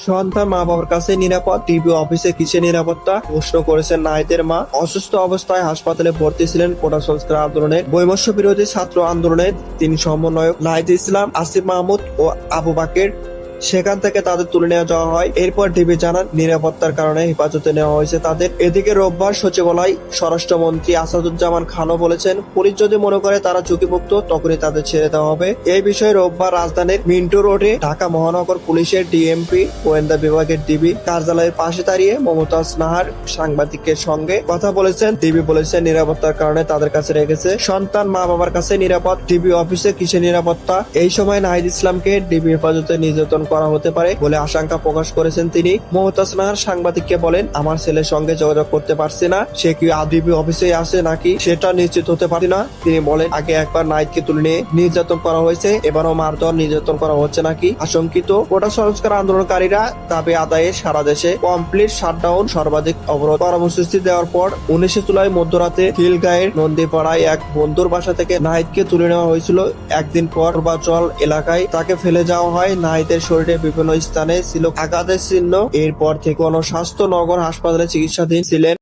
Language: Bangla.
সন্তান মা বাবার কাছে নিরাপদ, ডিবি অফিসে কিসের নিরাপত্তা প্রশ্ন করেছেন নাহিদের মা। অসুস্থ অবস্থায় হাসপাতালে ভর্তি ছিলেন কোটা সংস্কার আন্দোলনের বৈমস্য বিরোধী ছাত্র আন্দোলনের তিন সমন্বয়ক নাহিদ ইসলাম, আসিফ মাহমুদ ও আবু বাকের। সেখান থেকে তাদের তুলে নিয়ে যাওয়া হয়। এরপর ডিবি জানান নিরাপত্তার কারণে হেফাজতে নেওয়া হয়েছে তাদের। এদিকে রোববার সচিবালয় স্বরাষ্ট্রমন্ত্রী আসাদুজ্জামান খানও বলেছেন, পুলিশ যদি মনে করে তারা ঝুঁকিমুক্ত তখনই তাদের ছেড়ে দেওয়া হবে। এই বিষয়ে রোববার রাজধানীর মিন্টো রোডে ঢাকা মহানগর পুলিশের ডিএমপি গোয়েন্দা বিভাগের ডিবি কার্যালয়ের পাশে দাঁড়িয়ে মমতাজ নাহার সাংবাদিকের সঙ্গে কথা বলেছেন। ডিবি বলেছেন নিরাপত্তার কারণে তাদের কাছে রেখেছে। সন্তান মা বাবার কাছে নিরাপদ, ডিবি অফিসে কিসের নিরাপত্তা। এই সময় নাহিদ ইসলামকে ডিবি হেফাজতে নির্যাতন করা হতে পারে বলে আশঙ্কা প্রকাশ করেছেন তিনি। মমতাজ নাহার সাংবাদিককে বলেন, আমার ছেলের সঙ্গে যোগাযোগ করতে পারছি না, সে কি ডিবি অফিসে আছে নাকি সেটা নিশ্চিত হতে পারছি না। তিনি বলেন, আগে একবার নাহিদকে তুলে নিয়ে নির্যাতন করা হয়েছে, এবারও মারধর নির্যাতন করা হচ্ছে নাকি আশঙ্কিত। কোটা সংস্কার আন্দোলনকারীরা দাবি আদায়ে সারা দেশে কমপ্লিট শাটডাউন, সর্বাধিক অবরোধ কর্মসূচি দেওয়ার পর 19 জুলাই মধ্যরাতে খিলগাঁয়ের নন্দীপাড়ায় এক বন্ধুর বাসা থেকে নাহিদকে তুলে নেওয়া হয়েছিল। একদিন পর পূর্বাচল এলাকায় তাকে ফেলে যাওয়া হয়। নাহিদের শরীরে বিভিন্ন স্থানে ছিল আঘাতের চিহ্ন। এরপর থেকে স্বাস্থ্য নগর হাসপাতালে চিকিৎসাধীন ছিলেন।